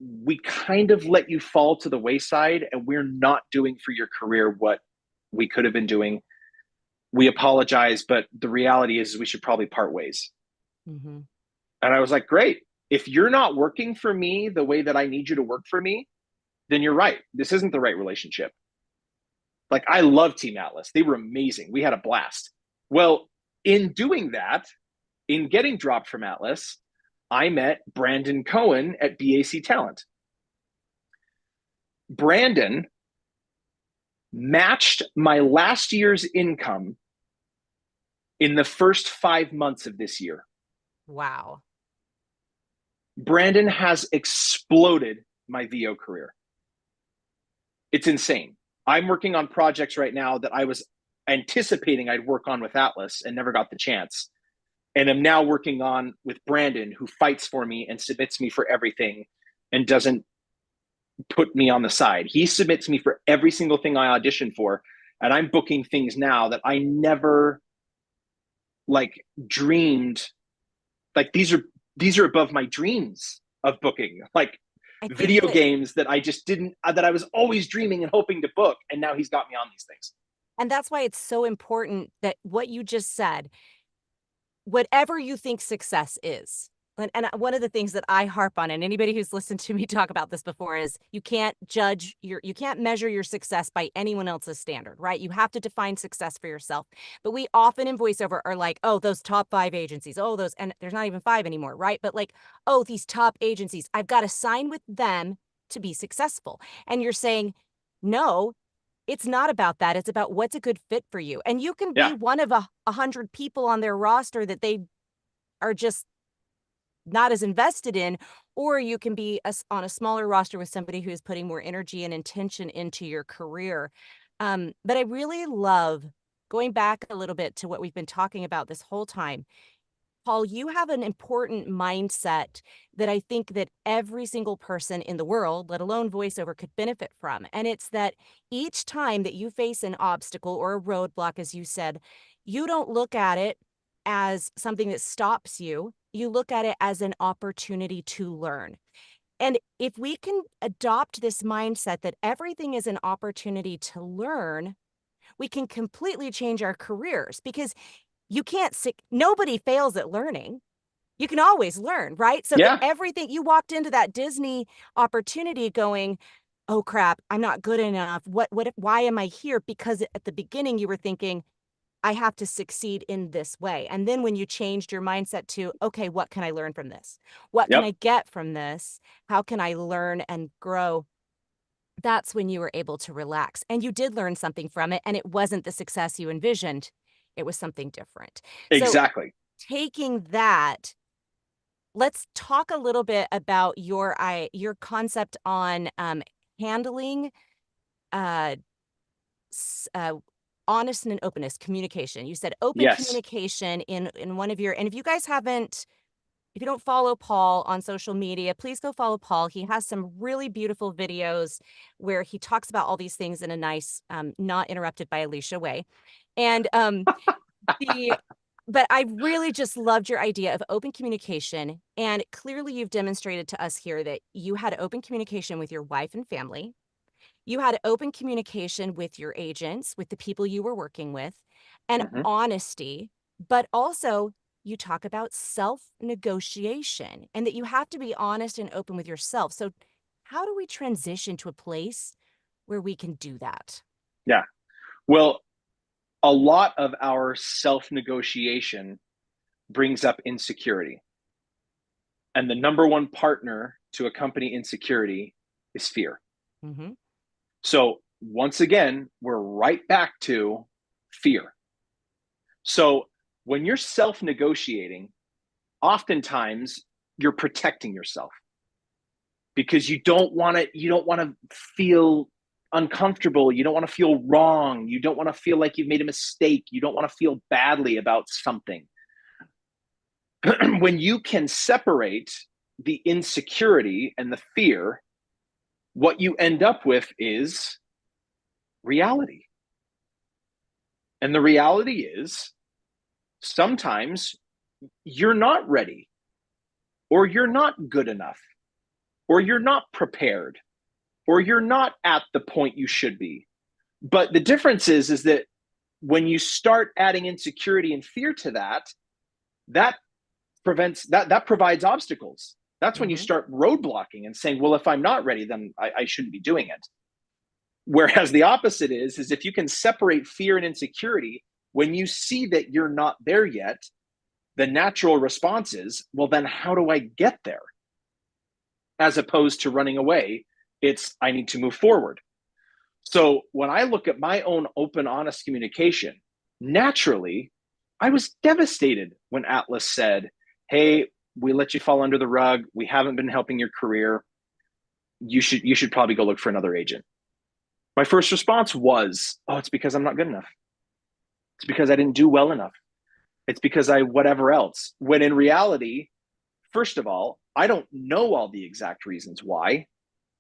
we kind of let you fall to the wayside and we're not doing for your career what we could have been doing. We apologize, but the reality is we should probably part ways. Mm-hmm. And I was like, great. If you're not working for me the way that I need you to work for me, then you're right. This isn't the right relationship. Like, I love Team Atlas. They were amazing. We had a blast. Well, in doing that, in getting dropped from Atlas, I met Brandon Cohen at BAC Talent. Brandon matched my last year's income in the first 5 months of this year. Wow. Brandon has exploded my VO career. It's insane. I'm working on projects right now that I was anticipating I'd work on with Atlas and never got the chance. And I'm now working on with Brandon, who fights for me and submits me for everything and doesn't put me on the side. He submits me for every single thing I audition for. And I'm booking things now that I never like dreamed. Like these are above my dreams of booking. Like video games that I just didn't, that I was always dreaming and hoping to book. And now he's got me on these things. And that's why it's so important that what you just said, whatever you think success is. And one of the things that I harp on, and anybody who's listened to me talk about this before, is you can't measure your success by anyone else's standard, right? You have to define success for yourself. But we often in voiceover are like, oh, those top 5 agencies, oh, those, and there's not even 5 anymore, right? But like, oh, these top agencies, I've got to sign with them to be successful. And you're saying, no, it's not about that. It's about what's a good fit for you. And you can be one of 100 people on their roster that they are just not as invested in, or you can be on a smaller roster with somebody who is putting more energy and intention into your career. But I really love going back a little bit to what we've been talking about this whole time. Paul, you have an important mindset that I think that every single person in the world, let alone voiceover, could benefit from. And it's that each time that you face an obstacle or a roadblock, as you said, you don't look at it as something that stops you. You look at it as an opportunity to learn. And if we can adopt this mindset that everything is an opportunity to learn, we can completely change our careers, because nobody fails at learning. You can always learn, right? So everything, you walked into that Disney opportunity going, oh crap, I'm not good enough. Why am I here? Because at the beginning you were thinking, I have to succeed in this way. And then when you changed your mindset to, okay, what can I learn from this? What can I get from this? How can I learn and grow? That's when you were able to relax. And you did learn something from it. And it wasn't the success you envisioned. It was something different. Exactly. So taking that let's talk a little bit about your concept on handling uh, uh, honest and openness, communication. You said open Yes. communication in one of your, and if you guys haven't, if you don't follow Paul on social media, please go follow Paul. He has some really beautiful videos where he talks about all these things in a nice, not interrupted by Alicia way. And the but I really just loved your idea of open communication. And clearly you've demonstrated to us here that you had open communication with your wife and family. You had open communication with your agents, with the people you were working with, and Hmm. honesty, but also you talk about self-negotiation and that you have to be honest and open with yourself. So how do we transition to a place where we can do that? Yeah. Well, a lot of our self-negotiation brings up insecurity. And the number one partner to accompany insecurity is fear. Hmm. So once again, we're right back to fear. So when you're self-negotiating, oftentimes you're protecting yourself because you don't want to feel uncomfortable, you don't want to feel wrong, you don't want to feel like you've made a mistake, you don't want to feel badly about something. When you can separate the insecurity and the fear, what you end up with is reality. And the reality is sometimes you're not ready, or you're not good enough, or you're not prepared, or you're not at the point you should be. But the difference is that when you start adding insecurity and fear to that, that that provides obstacles. That's when you Hmm. start roadblocking and saying, well, if I'm not ready, then I shouldn't be doing it. Whereas the opposite is if you can separate fear and insecurity, when you see that you're not there yet, the natural response is, well, then how do I get there? As opposed to running away, it's, I need to move forward. So when I look at my own open, honest communication, naturally, I was devastated when Atlas said, hey, we let you fall under the rug. We haven't been helping your career. You should probably go look for another agent. My first response was, oh, it's because I'm not good enough. It's because I didn't do well enough. It's because I whatever else. When in reality, first of all, I don't know all the exact reasons why.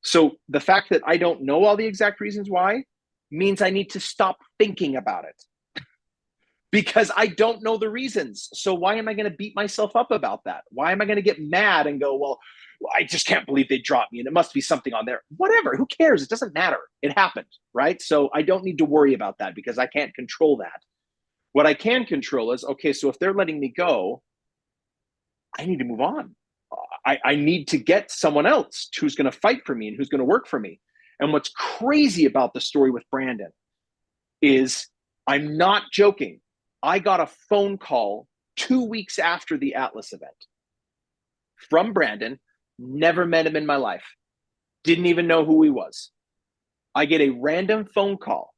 So the fact that I don't know all the exact reasons why means I need to stop thinking about it because I don't know the reasons. So why am I going to beat myself up about that? Why am I going to get mad and go, well, I just can't believe they dropped me and it must be something on there. Whatever, who cares? It doesn't matter. It happened, right? So I don't need to worry about that because I can't control that. What I can control is, okay, so if they're letting me go, I need to move on. I need to get someone else who's going to fight for me and who's going to work for me. And what's crazy about the story with Brandon is, I'm not joking, I got a phone call 2 weeks after the Atlas event from Brandon. Never met him in my life. Didn't even know who he was. I get a random phone call.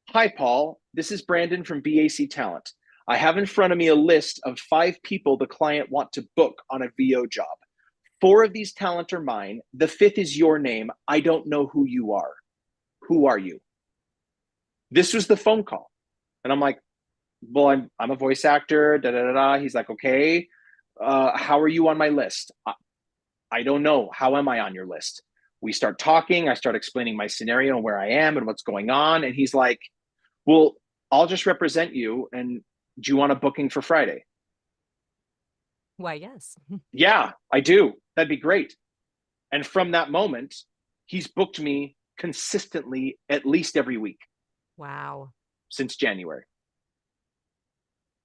Hi, Paul. This is Brandon from BAC Talent. I have in front of me a list of 5 people the client want to book on a VO job. 4 of these talent are mine. The 5th is your name. I don't know who you are. Who are you? This was the phone call. And I'm like, well, I'm a voice actor. Da da da da. He's like, okay. How are you on my list? I don't know. How am I on your list? We start talking. I start explaining my scenario and where I am and what's going on. And he's like, well, I'll just represent you. And do you want a booking for Friday? Why, yes. Yeah, I do. That'd be great. And from that moment, he's booked me consistently at least every week Wow. since January,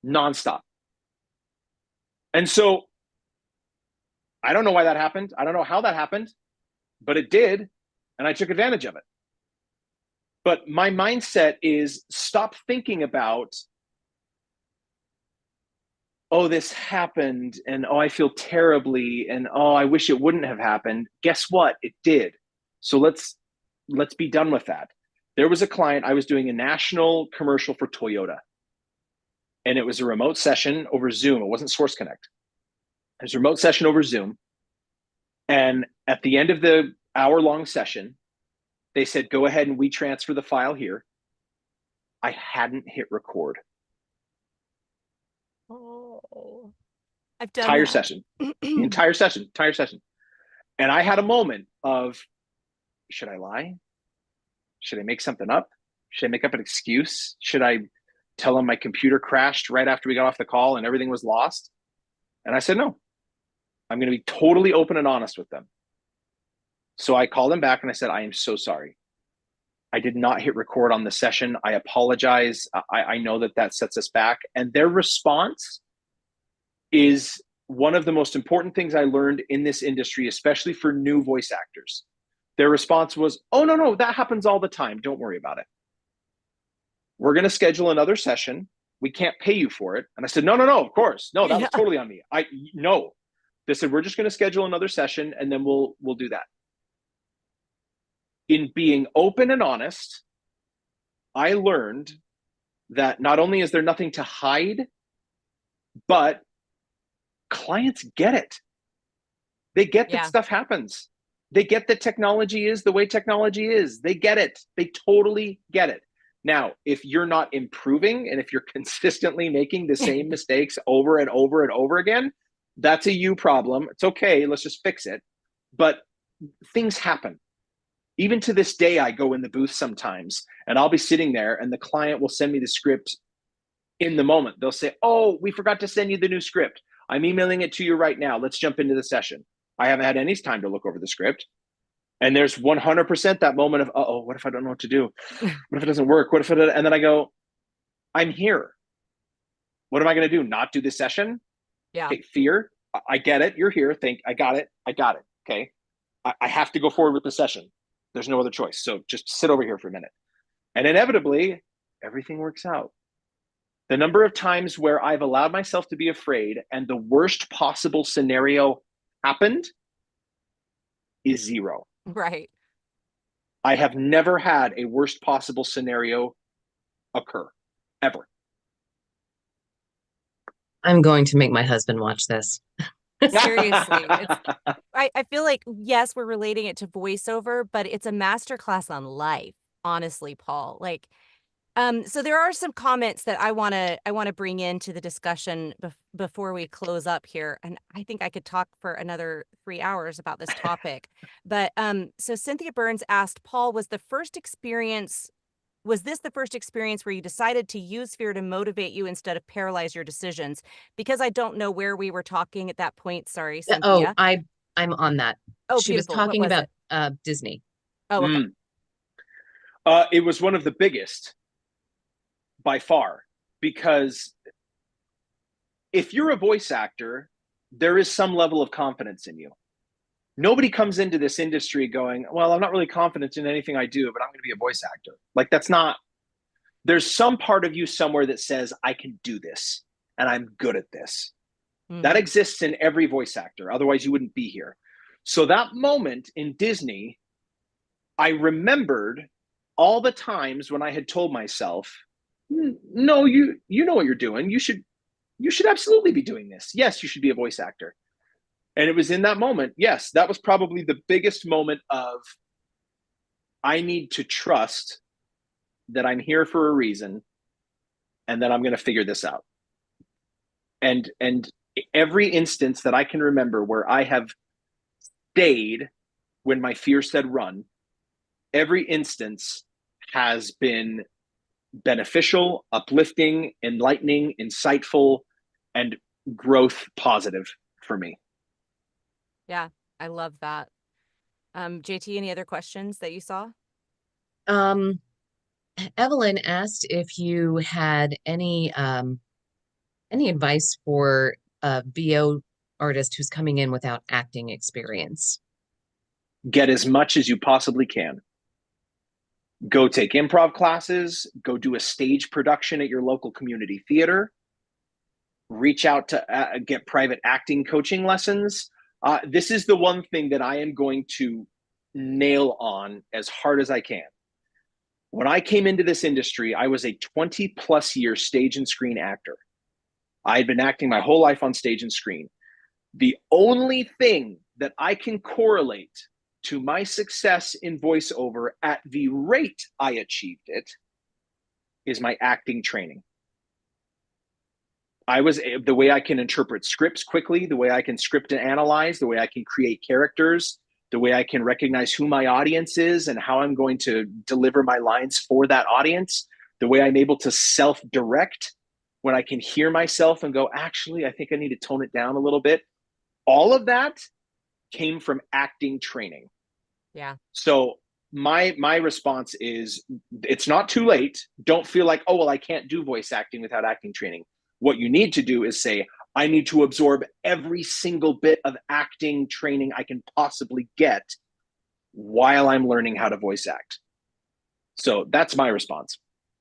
nonstop. And so I don't know why that happened. I don't know how that happened, but it did. And I took advantage of it. But my mindset is, stop thinking about, oh, this happened, and oh, I feel terribly, and oh, I wish it wouldn't have happened. Guess what? It did. So let's be done with that. There was a client, I was doing a national commercial for Toyota, and it was a remote session over Zoom. It wasn't Source Connect. There's a remote session over Zoom. And at the end of the hour-long session, they said, go ahead and we transfer the file here. I hadn't hit record. Oh, I've done Entire that. session. The entire session. And I had a moment of, should I lie? Should I make something up? Should I make up an excuse? Should I tell them my computer crashed right after we got off the call and everything was lost? And I said, no, I'm going to be totally open and honest with them. So I called them back and I said, I am so sorry. I did not hit record on the session. I apologize. I know that sets us back. And their response is one of the most important things I learned in this industry, especially for new voice actors. Their response was, oh, no, that happens all the time. Don't worry about it. We're going to schedule another session. We can't pay you for it. And I said, no, of course. No, that was totally on me. No. They said, we're just going to schedule another session and then we'll do that. In being open and honest, I learned that not only is there nothing to hide, but clients get it. They get that stuff happens. They get that technology is the way technology is. They get it. They totally get it. Now, if you're not improving and if you're consistently making the same mistakes over and over and over again, that's a you problem. It's okay. Let's just fix it. But things happen. Even to this day, I go in the booth sometimes and I'll be sitting there and the client will send me the script in the moment. They'll say, oh, we forgot to send you the new script. I'm emailing it to you right now. Let's jump into the session. I haven't had any time to look over the script. And there's 100% that moment of, oh, what if I don't know what to do? What if it doesn't work? What if it, and then I go, I'm here. What am I going to do? Not do the session? Yeah. Okay, fear. I get it. You're here. I got it. Okay. I have to go forward with the session. There's no other choice. So just sit over here for a minute. And inevitably, everything works out. The number of times where I've allowed myself to be afraid and the worst possible scenario happened is zero. Right. I have never had a worst possible scenario occur, ever. I'm going to make my husband watch this. Seriously. I feel like, yes, we're relating it to voiceover, but it's a masterclass on life, honestly, Paul. Like, so there are some comments that I want to bring into the discussion before we close up here, and I think I could talk for another 3 hours about this topic. But so Cynthia Burns asked, Paul, was this the first experience where you decided to use fear to motivate you instead of paralyze your decisions? Because I don't know where we were talking at that point. Sorry, Cynthia. Oh, I'm on that. Oh, she was beautiful. talking about Disney. Oh, okay. It was one of the biggest by far, because if you're a voice actor, there is some level of confidence in you. Nobody comes into this industry going, well, I'm not really confident in anything I do, but I'm going to be a voice actor. Like, that's not, there's some part of you somewhere that says, I can do this and I'm good at this. Mm-hmm. That exists in every voice actor. Otherwise you wouldn't be here. So that moment in Disney, I remembered all the times when I had told myself, no, you know what you're doing. You should absolutely be doing this. Yes, you should be a voice actor. And it was in that moment. Yes, that was probably the biggest moment of, I need to trust that I'm here for a reason and that I'm going to figure this out. And every instance that I can remember where I have stayed when my fear said run, every instance has been beneficial, uplifting, enlightening, insightful, and growth positive for me. Yeah, I love that. JT, any other questions that you saw? Evelyn asked if you had any advice for a VO artist who's coming in without acting experience. Get as much as you possibly can. Go take improv classes, go do a stage production at your local community theater, reach out to get private acting coaching lessons. This is the one thing that I am going to nail on as hard as I can. When I came into this industry, I was a 20+ year stage and screen actor. I had been acting my whole life on stage and screen. The only thing that I can correlate to my success in voiceover at the rate I achieved it is my acting training. The way I can interpret scripts quickly, the way I can script and analyze, the way I can create characters, the way I can recognize who my audience is and how I'm going to deliver my lines for that audience, the way I'm able to self-direct when I can hear myself and go, actually, I think I need to tone it down a little bit. All of that came from acting training. Yeah. So my response is, it's not too late. Don't feel like, oh, well, I can't do voice acting without acting training. What you need to do is say, I need to absorb every single bit of acting training I can possibly get while I'm learning how to voice act. So that's my response.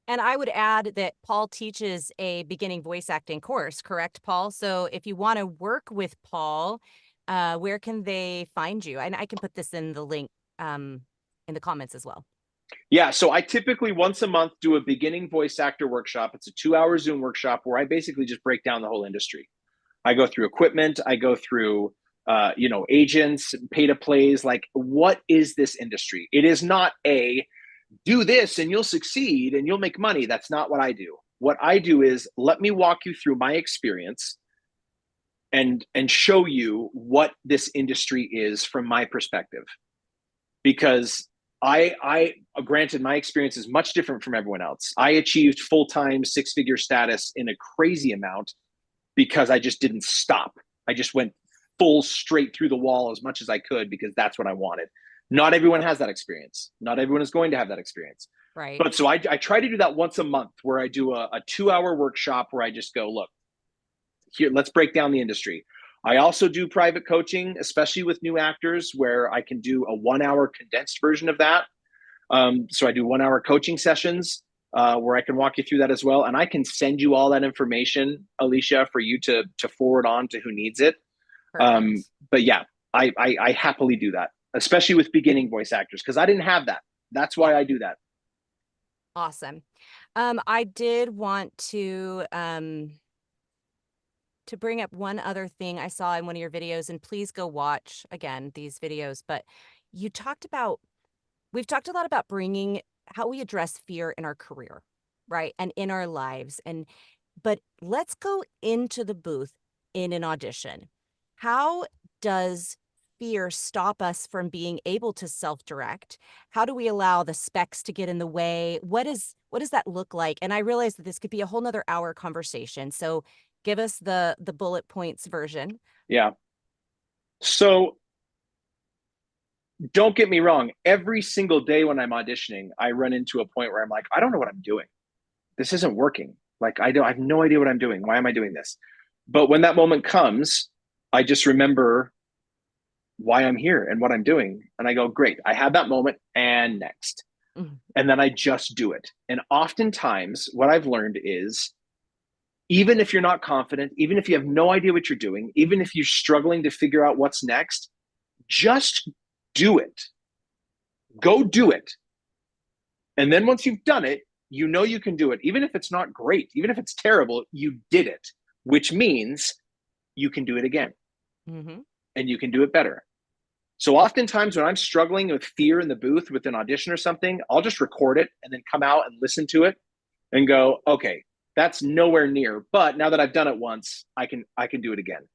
And I would add that Paul teaches a beginning voice acting course, correct, Paul? So if you want to work with Paul, where can they find you? And I can put this in the link in the comments as well. Yeah, so I typically once a month do a beginning voice actor workshop. It's a 2-hour Zoom workshop where I basically just break down the whole industry. I go through equipment, I go through agents, pay to plays, like what is this industry? It is not a do this and you'll succeed and you'll make money. That's not what I do. What I do is let me walk you through my experience and show you what this industry is from my perspective. Because I granted my experience is much different from everyone else. I achieved full-time 6-figure status in a crazy amount because I just didn't stop. I just went full straight through the wall as much as I could because that's what I wanted. Not everyone has that experience. Not everyone is going to have that experience. Right. But so I try to do that once a month where I do a 2-hour workshop where I just go, look, here, let's break down the industry. I also do private coaching, especially with new actors, where I can do a 1-hour condensed version of that. So I do 1-hour coaching sessions where I can walk you through that as well. And I can send you all that information, Alicia, for you to forward on to who needs it. But yeah, I happily do that, especially with beginning voice actors, because I didn't have that. That's why I do that. Awesome. I did want to bring up one other thing I saw in one of your videos, and please go watch again these videos. But we've talked a lot about bringing how we address fear in our career, right? And in our lives. But let's go into the booth in an audition. How does fear stop us from being able to self-direct? How do we allow the specs to get in the way? What does that look like? And I realize that this could be a whole nother hour conversation. So give us the bullet points version. Yeah. So don't get me wrong. Every single day when I'm auditioning, I run into a point where I'm like, I don't know what I'm doing. This isn't working. Like, I have no idea what I'm doing. Why am I doing this? But when that moment comes, I just remember why I'm here and what I'm doing. And I go, great, I had that moment, and next. Mm-hmm. And then I just do it. And oftentimes what I've learned is, even if you're not confident, even if you have no idea what you're doing, even if you're struggling to figure out what's next, just do it. Go do it. And then once you've done it, you know you can do it. Even if it's not great, even if it's terrible, you did it, which means you can do it again. Mm-hmm. And you can do it better. So oftentimes when I'm struggling with fear in the booth with an audition or something, I'll just record it and then come out and listen to it and go, okay, that's nowhere near. But now that I've done it once, I can do it again.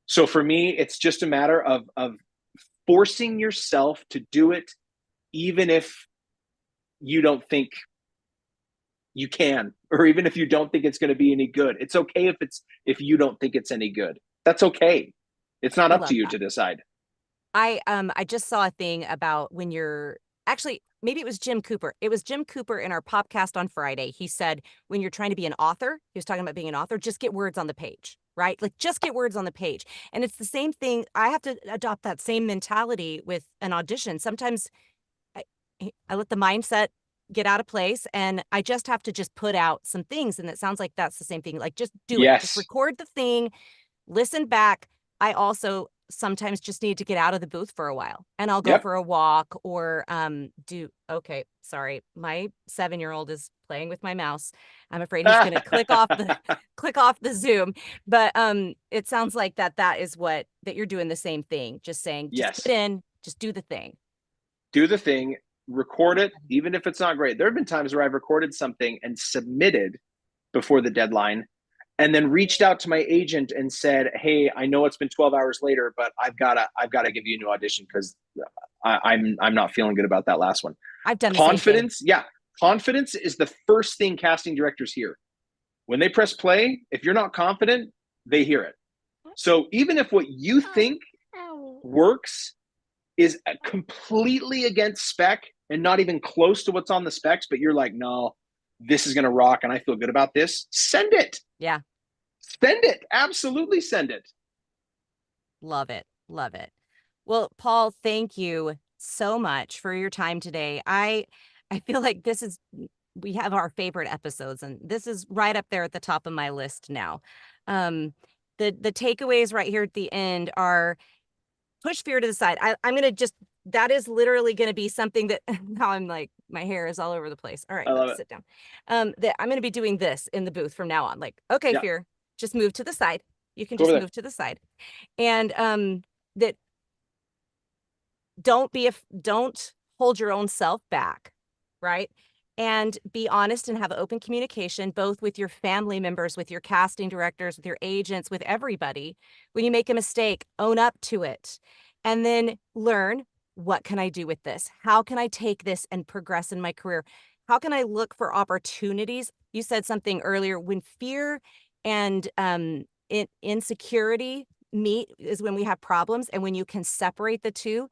So for me, it's just a matter of forcing yourself to do it, even if you don't think you can, or even if you don't think it's going to be any good. It's okay if you don't think it's any good. That's okay. It's not up to you to decide. I just saw a thing about when you're actually, maybe it was Jim Cooper. It was Jim Cooper in our podcast on Friday. He said, when you're trying to be an author, he was talking about being an author, just get words on the page, right? Like, just get words on the page. And it's the same thing. I have to adopt that same mentality with an audition. Sometimes I let the mindset get out of place, and I just have to just put out some things. And it sounds like that's the same thing. Like, just do it. Just record the thing, listen back. I also sometimes just need to get out of the booth for a while, and I'll go Yep. for a walk or okay, sorry. My 7-year-old is playing with my mouse. I'm afraid he's going to click off the Zoom. But it sounds like that is that you're doing the same thing, just saying, just Yes. get in, just do the thing. Do the thing, record it, even if it's not great. There have been times where I've recorded something and submitted before the deadline and then reached out to my agent and said, "Hey, I know it's been 12 hours later, but I've gotta give you a new audition because I'm not feeling good about that last one." I've done the same thing. Confidence, yeah. Confidence is the first thing casting directors hear. When they press play, if you're not confident, they hear it. So even if what you think works is completely against spec and not even close to what's on the specs, but you're like, no, this is going to rock and I feel good about this, send it. Yeah. Send it. Absolutely send it. Love it. Love it. Well, Paul, thank you so much for your time today. I feel like we have our favorite episodes, and this is right up there at the top of my list now. The takeaways right here at the end are push fear to the side. I'm going to that is literally going to be something that now I'm like, my hair is all over the place. All right, I love let's it. sit down. That I'm going to be doing this in the booth from now on. Like, okay, Yeah. fear, just move to the side. You can Go just over there. move to the side. And that don't hold your own self back, right? And be honest and have open communication, both with your family members, with your casting directors, with your agents, with everybody. When you make a mistake, own up to it. And then learn, what can I do with this? How can I take this and progress in my career? How can I look for opportunities? You said something earlier, when fear and insecurity meet is when we have problems, and when you can separate the two.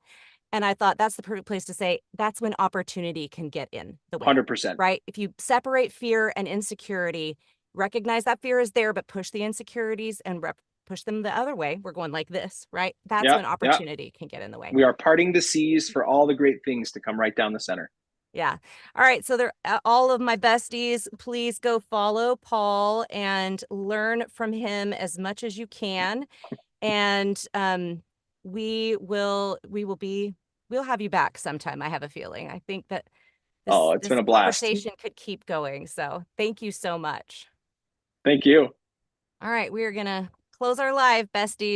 And I thought that's the perfect place to say that's when opportunity can get in the way. 100%. Right? If you separate fear and insecurity, recognize that fear is there, but push the insecurities and push them the other way. We're going like this, right? That's when opportunity can get in the way. We are parting the seas for all the great things to come right down the center. Yeah. All right. So they're all of my besties. Please go follow Paul and learn from him as much as you can. And we'll have you back sometime. I have a feeling. I think that It's been a blast. Conversation could keep going. So thank you so much. Thank you. All right. We are going to close our live, besties.